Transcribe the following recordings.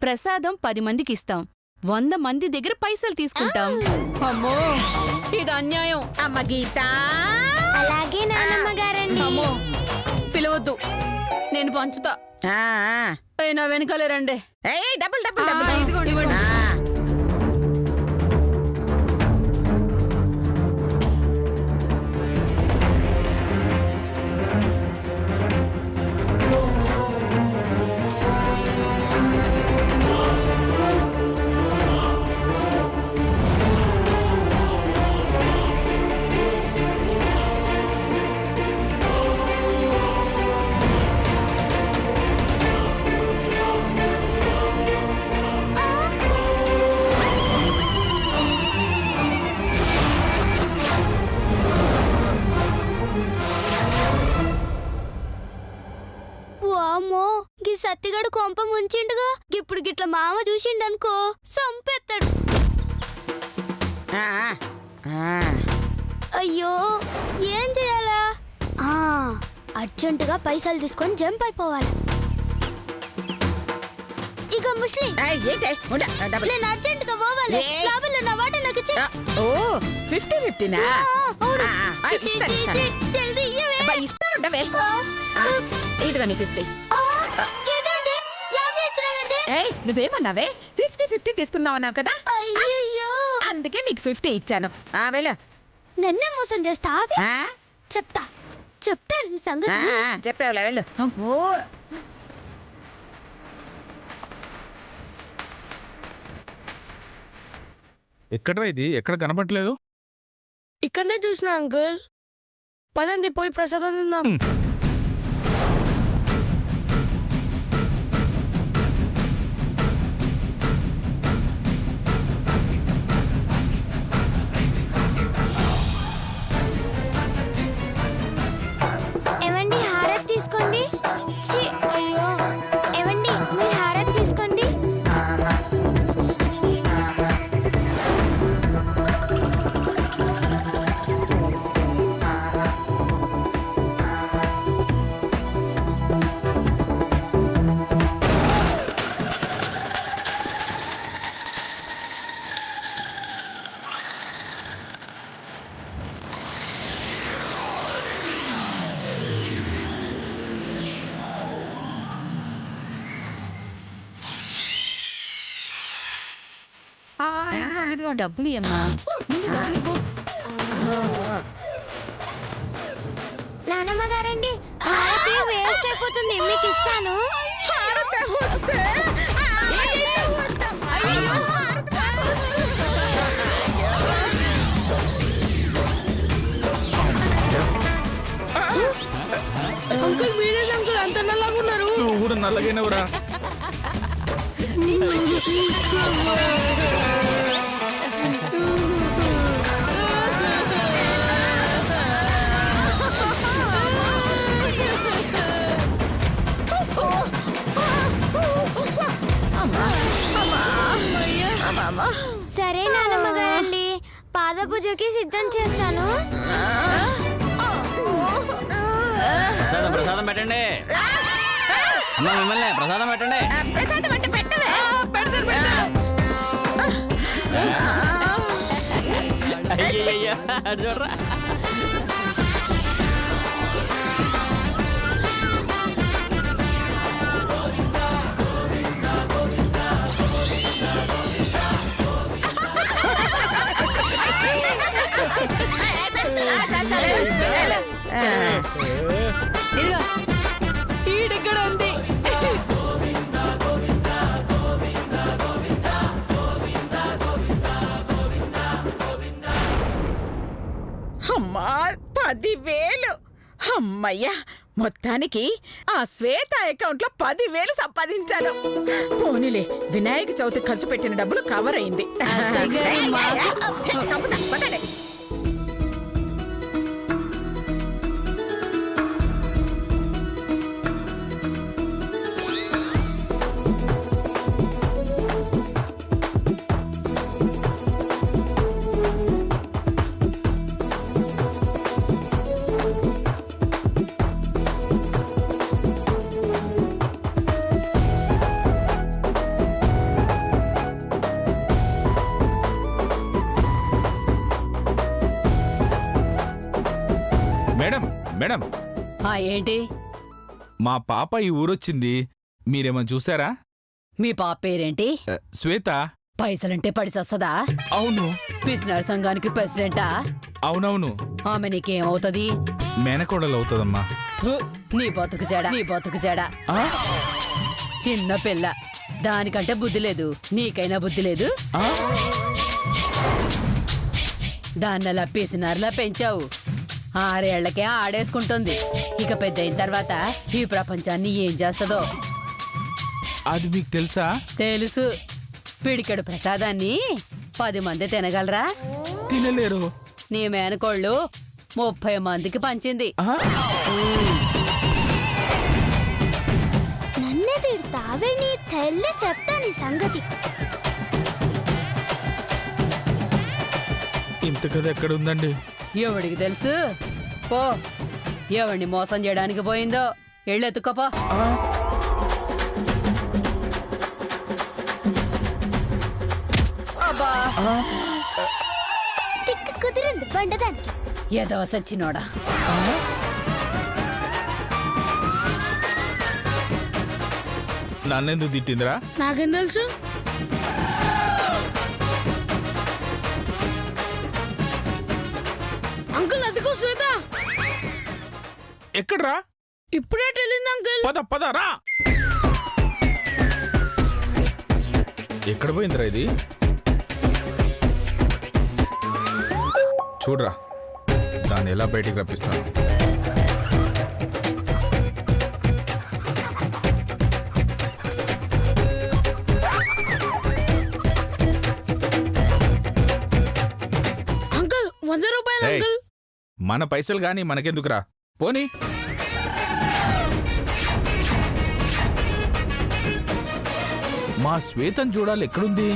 ప్రసాదం 10 మందికి ఇస్తాం. 100 మంది దగ్గర పైసలు తీసుకుంటాం. అమ్మో ఇది అన్యాయం. అమ్మ గీత, అలాగే నానమ్మ గారండి. అమ్మో పిలవద్దు, నేను పంచుతా. నా వెనకాలే రండి. డబుల్ డబుల్ డబుల్ ఇదిగోండి, ఇవ్వండి. వామ్మో, గీ సత్తిగడు కొంప ముంచిండుగా. ఇప్పుడు గిట్ల మామ చూసిండనుకో సంపెత్తాడు. అయ్యో ఏం చేయాలా? అర్జెంటుగా పైసలు తీసుకొని జంప్ అయిపోవాలి. ఇక ముస్లి, నేను అర్జెంటుగా పోవాలి. లాభంలో నా వాట నాకు ఇచ్చే. 50-50నా? జల్దీ ఇయ్యవే. ఇదిగో నీ 50. నువ్వేమన్నావే? 50-50 తీసుకున్నావు కదా, అందుకే నీకు 50 ఇచ్చాను. వెళ్ళ. నన్నే మోసం చేస్తావే? చెప్తాను సంగతి. చెప్పావులే, వెళ్ళు. ఎక్కడ్రా ఇది? ఎక్కడ కనపట్లేదు? ఇక్కడనే చూసిన అంకుల్. పదండి పోయి ప్రసాదం తిందాం. ఏవండి హారతి తీసుకోండి. అయ్యో ఏవండి మీరు హారతి తీసుకోండి. ఇదిగో డబ్బులు ఇమ్మా. నానమ్మ గారండి హారతి వేస్ట్ అయిపోతుంది, మీకు ఇస్తాను. అంకుల్ మీరే అంకుల్ అంత నల్లగున్నారు. నువ్వు కూడా నల్లగైనవురా. సరే నానమ్మ గారండి, పాద పూజకి సిద్ధం చేస్తాను. ప్రసాదం పెట్టండి. అమ్మా మిమ్మల్ని ప్రసాదం పెట్టండి. ప్రసాదం అంటే పెట్టవే. అయ్యయ్యో, అటు చూడరా. ఇదిగో ఈడెక్కడ ఉంది. అమ్మా 10,000. అమ్మయ్యా, మొత్తానికి ఆ శ్వేత అకౌంట్ లో 10,000 సంపాదించాను. పోనీలే, వినాయక చవితి ఖర్చు పెట్టిన డబ్బులు కవర్ అయింది. చంపుతా, పదండి. ఏంటి మా పాప ఈ ఊరొచ్చింది, మీరేమన్నా చూసారా? మీ పాప పేరేంటి? శ్వేత. పైసలంటే పడిసొస్తదా? అవును. పిసినార్ సంఘానికి ప్రెసిడెంటా? అవునవును. ఆమె నీకేమవుతుంది? మేనకోడలు అవుతుందమ్మా. థు, నీ బతుకు చెడ. చిన్న పిల్ల, దానికంటే బుద్ధి లేదు. నీకైనా బుద్ధి లేదు. దాన్నలా పిసినారులా పెంచావు, 6 ఏళ్లకే ఆడేసుకుంటుంది. ఇక పెద్దయిన తర్వాత ఈ ప్రపంచాన్ని ఏం చేస్తుందో అది మీకు తెలుసా? తెలుసు. పిడికెడు ప్రసాదాన్ని 10 మంది తినగలరా? తినలేరు. నీ మేనకోళ్ళు 30 మందికి పంచింది. నన్నే తిడతావే, నీ తెల్ల చెప్తా నీ సంగతి. ఇంత కథ ఎక్కడుందండి? ఎవడికి తెలుసు? పో, ఎవడిని మోసం చేయడానికి పోయిందో ఎళ్ళెత్తుకోపో. అబ్బా, తిక్క కుదిరింది బండదానికి. ఏదో సచ్చినోడా. నన్నెందుకు తిట్టిందిరా? నాకేం తెలుసు? అంకుల్ అదిగో శ్వేత ఎక్కడ్రా? ఇప్పుడే వెళ్ళింది అంకుల్. పద రా. ఎక్కడ పోయిందిరా ఇది? చూడరా, దాన్ని ఎలా బయటికి రప్పిస్తాను. అంకుల్ 100 రూపాయలు ఏయ్, అంకుల్. మన పైసలు గాని మనకెందుకురా, పోనీ. మా శ్వేతను చూడాలి, ఎక్కడుంది?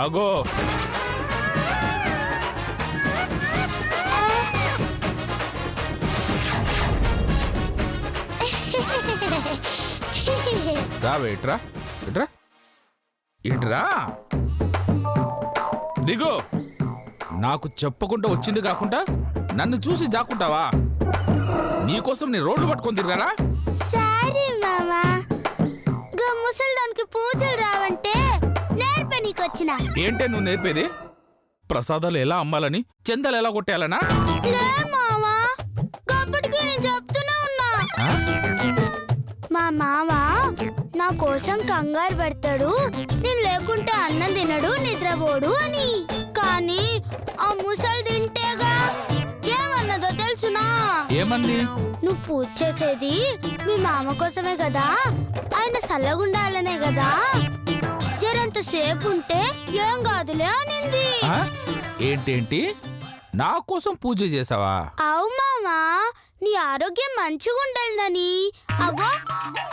ఆగో. రావే, ఇట్రా ఇట్రా ఇట్రా. దిగు. నాకు చెప్పకుండా వచ్చింది కాకుండా నన్ను చూసి జాకుంటావా? నీకోసం నేను రోడ్లు పట్టుకొని తిరగారా? సారీ మామా, గా ముసల్దానికి పూజలు రావంటే నేర్పే నీకొచ్చిన. ఏంటే నువ్వు నేర్పేది? ప్రసాదాలు ఎలా అమ్మాలని, చందాలు ఎలా కొట్టేయాలనా? లే మామా, గప్పటికి నేను చెప్తూనే ఉన్నా. ఆ? మా మామ నా కోసం కంగారు పడతాడు, నేను లేకుంటే అన్నం తినడు, నిద్రపోడు అని. కానీ ఆ ముసలి తింటేగా ఏమన్నదో తెలుసునా? ఏమంది? నువ్వు పూజ చేసేది మీ మామ కోసమే కదా, ఆయన సల్లగుండాలనే కదా, జరంత సేపు ఉంటే ఏం కాదులే అనింది. ఆ? ఏంటేంటి? నా కోసం పూజ చేసావా? అవు మామా, నీ ఆరోగ్యం మంచిగా ఉండాలని, అగో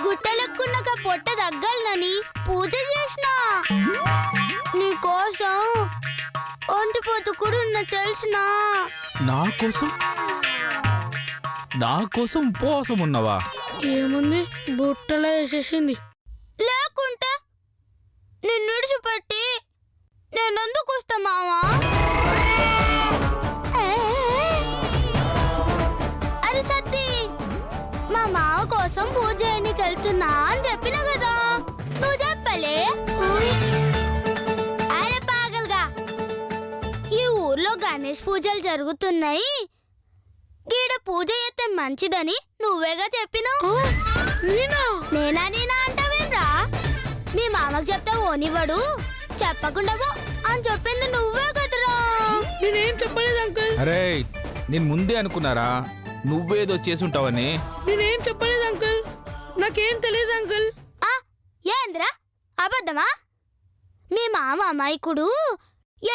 గుట్టలెక్కున్నాక పొట్ట తగ్గాలని పూజ చేసిన. నీ కోసం ఒంటిపోతు కూడా ఉన్న తెలుసునా? నా కోసం ఉపవాసం ఉన్నావా? ఏముంది, బుట్టలో వేసేసింది. లేకుంటే నిన్ను విడిచిపెట్టి నేనెందుకు వస్తా మావా? అరే సత్తి, మా మావ కోసం పూజ చేయడానికి వెళ్తున్నా అని చెప్పినా కదా, నువ్వు చెప్పలే? అరే పాగల్గా, ఈ ఊర్లో గణేష్ పూజలు జరుగుతున్నాయి, గీడ పూజ చేస్తే మంచిదని నువ్వేగా చెప్పినావు. నేనా అంటావేంరా? మీ మామకు చెప్తే ఓనివ్వడు, చెప్పకుండా పో అని చెప్పింది నువ్వే కదరా. నేనేం చెప్పలేదు అంకుల్. అరే, నేను ముందే అనుకున్నారా నువ్వేదో చేసుంటావని? నేనేం చెప్పలేదు అంకుల్, నాకేం తెలియదు అంకుల్. ఏంద్రా అబద్ధమా? మీ మామ అమాయకుడు,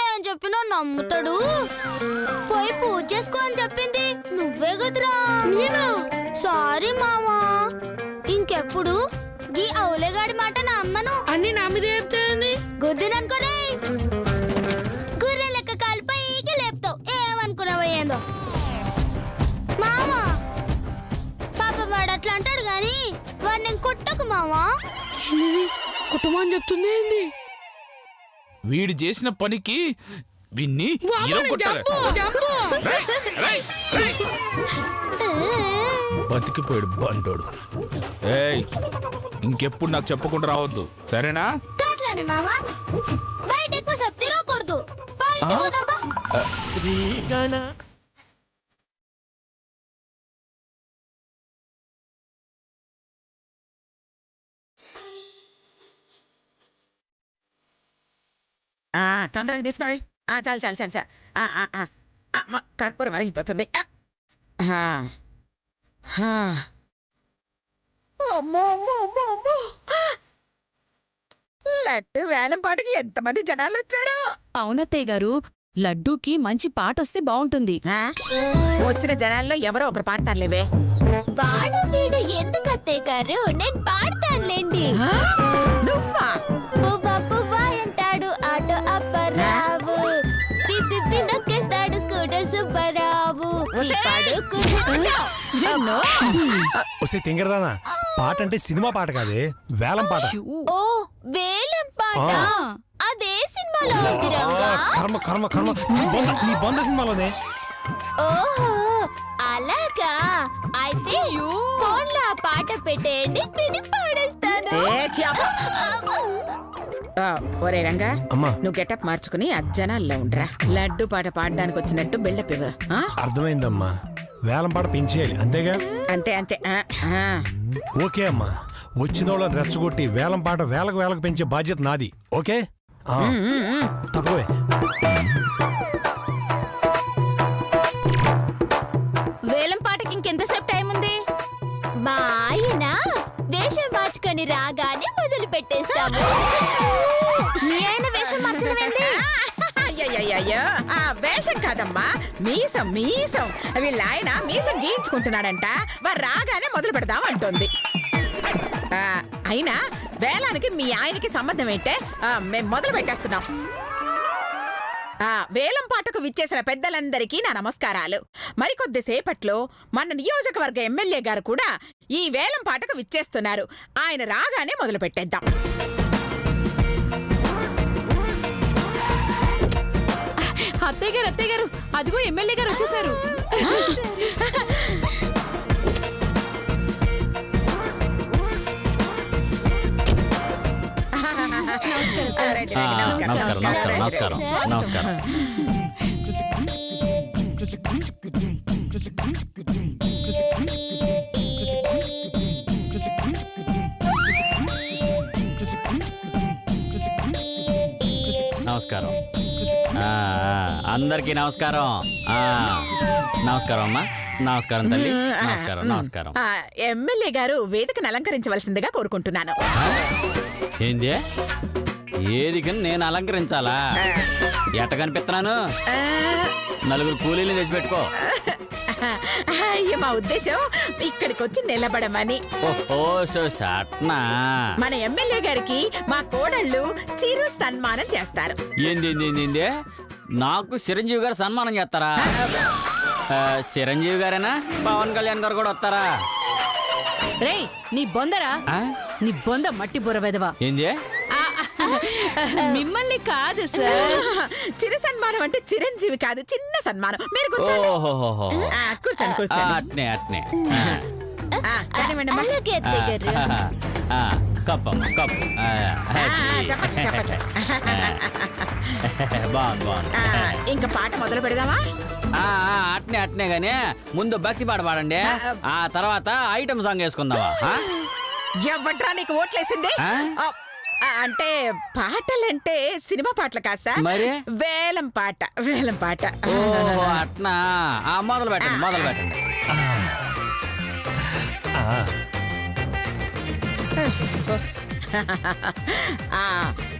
ఏం చెప్పినా నమ్ముతాడు, పోయి పూజ చేసుకో అని చెప్పింది నువ్వే కదరా. సారీ మామా, ఇంకెప్పుడు గీ అవులేగాడి మాట నమ్మను. అన్ని నా మీద చెప్తాయండి. గుద్దిననుకోనే చెప్తుంది ఏంది? వీడు చేసిన పనికి విన్ని ఇరగొట్టాలి. రేయ్, రేయ్, రేయ్. బతికిపోయాడు బండోడు. ఏయ్, ఇంకెప్పుడు నాకు చెప్పకుండా రావద్దు, సరేనా? అట్లానే మామ బయట ఎక్కువ సేపు తిరగకూడదు. బయట పోదామా? తొందరగా తీసుకోండి. చాలు చాలు చాలు చాలు. కర్పూరం మరిగిపోతుంది. అమ్మో అమ్మో అమ్మో అమ్మో. లడ్డు వేలం పాటకి ఎంతమంది జనాలు వచ్చారో. అవునత్తయ్య గారు, లడ్డూకి మంచి పాట వస్తే బాగుంటుంది. వచ్చిన జనాల్లో ఎవరో ఒకరు పాడతారులేవే. పాడు వీడు ఎందుకు అత్తయ్య గారు? నేను పాడతానులేండి. నువ్వా? పువ్వా పువ్వా అంటాడు ఆటో అప్పరావు, పిప్పి నొక్కేస్తాడు స్కూటర్ సుబ్బారావు. చిప్పడుకు ఒసే తింగరదానా, పాట అంటే సినిమా పాట కాదే, వేలం పాట. ఓ వేలం పాట. అదే సినిమాలో ఉంది రంగా. కర్మ కర్మ కర్మ, నీ బొంద సినిమాలోనే. ఓహో అలాగా, అయితే ఫోన్ లో ఆ పాట పెట్టేయండి, విని పాడేస్తాను. ఒరే రంగా, అమ్మా. నువ్వు గెటప్ మార్చుకుని ఆ జనాల్లో ఉండరా. లడ్డు పాట పాడడానికి వచ్చినట్టు బిల్డప్ ఇవ్వ. అర్థమైందమ్మా, వేలం పాట పెంచేయాలి అంతేగా. అంతే అంతే. ఓకే అమ్మా, వచ్చిన వాళ్ళని రెచ్చగొట్టి వేలం పాట వేలకు పెంచే బాధ్యత నాది. ఓకే తప్పవే. వేలం పాటకి ఇంకెంతసేపు టైం ఉంది? మా ఆయన వేషం మార్చుకొని రాగానే మొదలు పెట్టేస్తాము. మీ ఆయన వేషం మార్చడం ఏంటి? అయ్యయ్యో, ఆ వేషం కాదమ్మా, మీసం మీసం. వీళ్ళ ఆయన మీసం గీయించుకుంటున్నాడంట. వారు రాగానే మొదలు పెడదాం అంటుంది. అయినా వేలానికి మీ ఆయనకి సంబంధం ఏంటే? మేము మొదలు పెట్టేస్తున్నాం. వేలం పాటకు విచ్చేసిన పెద్దలందరికీ నా నమస్కారాలు. మరికొద్దిసేపట్లో మన నియోజకవర్గ ఎమ్మెల్యే గారు కూడా ఈ వేలం పాటకు విచ్చేస్తున్నారు. ఆయన రాగానే మొదలు పెట్టేద్దాం. అత్తయ్య గారు, అదిగో ఎమ్మెల్యే గారు వచ్చేసారు. నమస్కారం నమస్కారం నమస్కారం నమస్కారం. నమస్కారం. అందరికీ నమస్కారం. నమస్కారం అమ్మా, నమస్కారం తల్లి, నమస్కారం నమస్కారం. ఎమ్మెల్యే గారు వేదికను అలంకరించవలసిందిగా కోరుకుంటున్నాను. ఏంది ఏదికని నేను అలంకరించాలా? ఎట్ట కనిపిస్తున్నాను? నలుగురు కూలీలు తెచ్చిపెట్టుకో. మా ఉద్దేశం ఇక్కడికి వచ్చి నిలబడమని. ఓ సట్నా. మన ఎమ్మెల్యే గారికి మా కోడళ్ళు చిరు సన్మానం చేస్తారు. ఏంది నాకు చిరంజీవి గారు సన్మానం చేస్తారా? చిరంజీవి గారేనా? పవన్ కళ్యాణ్ గారు కూడా వస్తారా? రేయ్, నీ బొందరా? నీ బొంద మట్టి బుర్ర వెదవా. ఏంది? మిమ్మల్ని కాదు సార్. చిరు సన్మానం అంటే చిరంజీవి కాదు, చిన్న సన్మానం. మీరు కూర్చోండి. కూర్చోండి కూర్చోండి. అట్నే అట్నే. అలాగే అత్తయ్య గారు. కప్పమ్మ కప్పు. చెప్పండి చెప్పండి. బాగుంది. ఇంకా పాట మొదలు పెడదామా? అట్నే అట్నే గానీ ముందు భక్తి పాట పాడండి, ఆ తర్వాత ఐటమ్ సాంగ్ వేసుకుందావా? ఎవట్రా నీకు ఓట్లేసింది? అంటే పాటలంటే సినిమా పాటలు కాదు సార్, మరి వేలం పాట. వేలం పాట. ఓ అట్నా. మొదలు పెట్టండి మొదలు పెట్టండి.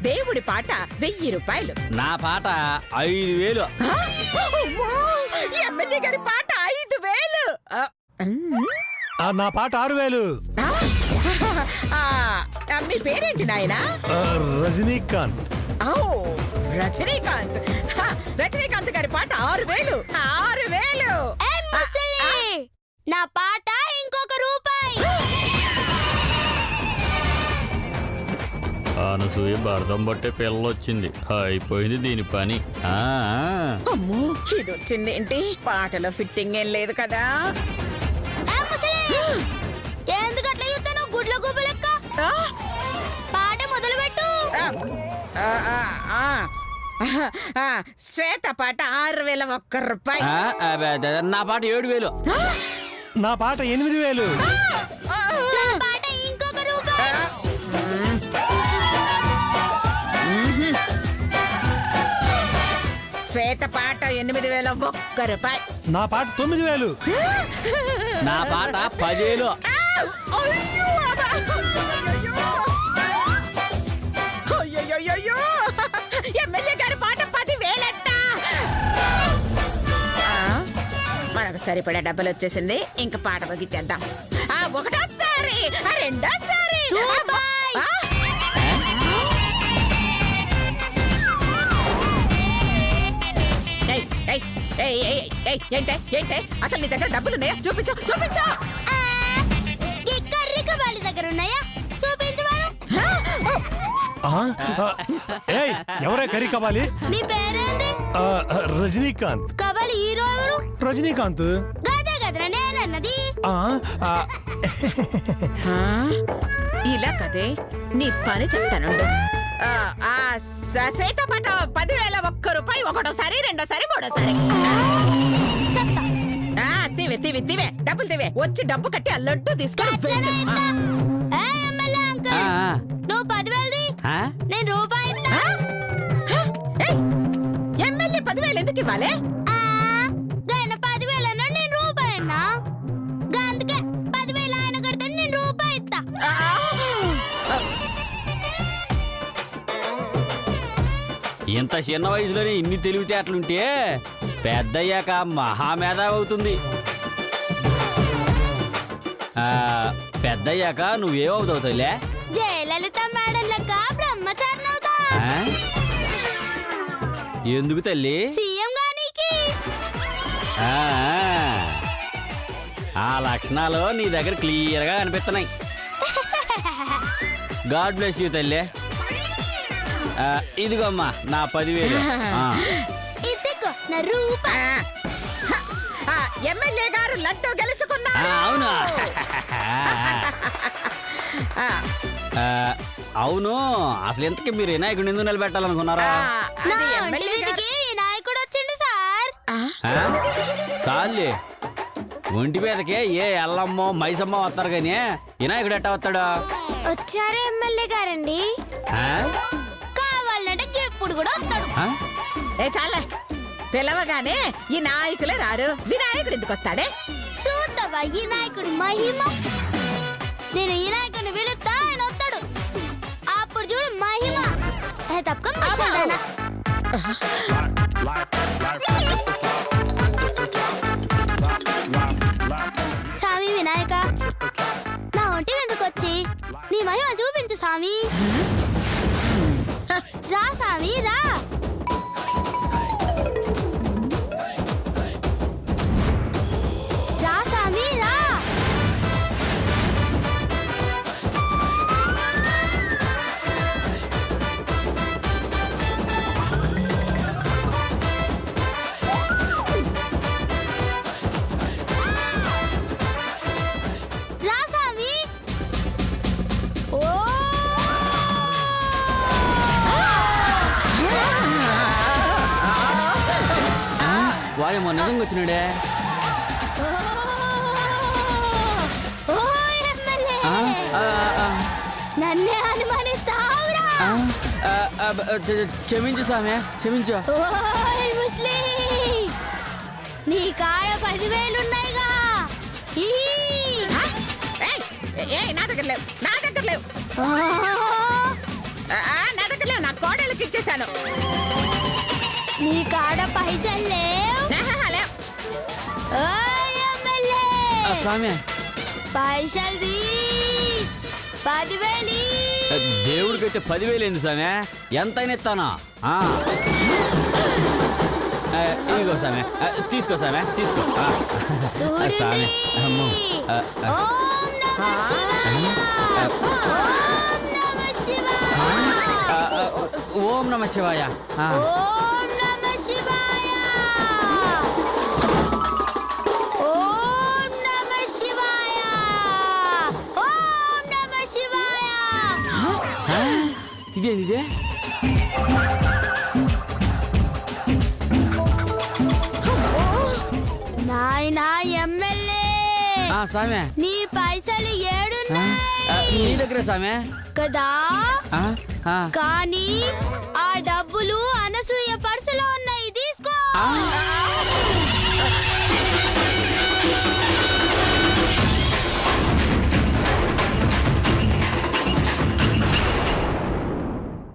దేవుడి పాట 1000 రూపాయలు. నా పాట 5000. ఎమ్మెల్యే గారి పాట 5000. నా పాట 6000. మీ పేరేంటి నాయనా? రజనీకాంత్. రజనీకాంత్. రజనీకాంత్ గారి పాట 6000. 6000. నా పాట ఇంకొక రూపాయి. అనసూయ భరతం బట్టే పిల్లలు వచ్చింది, అయిపోయింది దీని పని. అమ్మో ఇది వచ్చింది ఏంటి? పాటలో ఫిట్టింగ్ ఏం లేదు కదా. ఎందుకు అట్లా చూస్తాను గుడ్ల గుబ్బ లెక్క? ఆ, పాట మొదలు పెట్టు. ఆ, ఆ, ఆ, ఆ, శ్వేత పాట 6,001 రూపాయి. నా పాట 7,000. నా పాట 8,000. నా పాట ఇంకొక రూపాయి. శ్వేత పాట 8,001 రూపాయి. నా పాట 9,000. నా పాట 10,000. అయ్యో, అయ్యయ్యయ్యో, ఎమ్మెల్యే గారి పాట 10,000 మనకు సరిపడా డబ్బులు వచ్చేసింది. ఇంకా పాట ముగించేద్దాం. ఒకటోసారి, రెండోసారి. ఏంటే అసలు నీ దగ్గర డబ్బులున్నాయా? చూపించు చూపించు. కర్రీక వాళ్ళ దగ్గర ఉన్నాయా? చూపించమను. ఏయ్, ఎవరే కర్రీ కవాలి? నీ పేరేంది? రజనీకాంత్. కవాలి హీరో ఎవరు? రజనీకాంత్. గదే గదరా నేనన్నది. ఇలా కదే నీ పని చెప్తానుండు. శ్వేత పాట 10,001 రూపాయి. ఒకటోసారి, రెండోసారి, మూడోసారి. తివే తివే తివే డబ్బులు తివే. వచ్చి డబ్బు కట్టి ఆ లడ్డు తీసుకొని నువ్వు 10,000ది, నేను రూపాయి ఇస్తా. ఎమ్మెల్యే 10,000 ఎందుకు ఇవ్వాలి? 10,000 అన్నా నేను రూపాయి అన్నా. అందుకే 10,000 ఆయన కడితే నేను రూపాయి ఇస్తా. ఇంత చిన్న వయసులోనే ఇన్ని తెలివితేటలుంటే పెద్దయ్యాక మహామేధావి అవుతుంది. పెద్దయ్యాక నువ్వేమవుతావులే? జయలలిత మేడం లెక్క బ్రహ్మచారిని అవుతా. ఎందుకు తల్లి? సీఎం గానికి. ఆ లక్షణాలు నీ దగ్గర క్లియర్ గా కనిపిస్తున్నాయి. గాడ్ బ్లెస్ యూ తల్లి. ఇదిగోమ్మా నా 10,000. ఇదిగో నా రూపాయి. ఎమ్మెల్యే గారు లడ్డు గెలుచుకున్నారు. అవును అవును. అసలు ఎంతకి మీరు వినాయకుడిని ఎందుకు నిలబెట్టాలనుకున్నారా? నా ఒంటి మీదకి వినాయకుడు వచ్చిండు సార్. చాలే, ఒంటి మీదకే ఏ ఎల్లమ్మో మైసమ్మో వస్తారు కానీ వినాయకుడు ఎట్టా వస్తాడు? వచ్చారు ఎమ్మెల్యే గారండి. కావాలంటే ఎప్పుడు కూడా వస్తాడు. చాలే, పిలవగానే ఈ నాయకులే రారు, వినాయకుడు ఎందుకు వస్తాడే? చూద్దావా ఈ నాయకుడి మహిమ. నేను ఈ నాయకుడిని పిలుస్తా, ఆయన వస్తాడు. అప్పుడు చూడు మహిమ. తప్పకుండా స్వామి వినాయక, నా ఒంటి ఎందుకు వచ్చి నీ మహిమ చూపించు స్వామి. రా స్వామి రా. రా స్వామి రా. రా స్వామి. ఓ వాయమ్మ నిజంగా వచ్చినాడే. ఓ ఎమ్మెల్యే, నన్నే అనుమానిస్తావురా. క్షమించు సామె, క్షమించు. ఓయ్ ముస్లి, నీ కాడ 10,000 ఉన్నాయిగా. నా దగ్గర లేవు, నా దగ్గర లేవు, నా దగ్గర లేవు. నా కోడళ్ళకి ఇచ్చేసాను. నీ కాడ పైసలు లేవు. లేవు. ఓయ్ ఎమ్మెల్యే, సామె పైసలు 10,000. దేవుడికైతే 10,000 ఏంది సామె? ఎంతైనా ఇస్తానా? ఇదిగో సామె, తీసుకో సామె, తీసుకో. సామె అమ్మో. ఓం నమః శివాయ. ఓం నమః శివాయ. ఓం నమ శివాయ. ఆ, ఓం నమ శివాయ ఓం నమ శివాయ ఓం నమ శివాయ ఇదేంది? నాయనా ఎమ్మెల్యే సామె నీ పైసలు ఏడున్నాయి నీ దగ్గర సామె. కదా ఆ, ఆ. కానీ ఆ డబ్బులు అనసూయ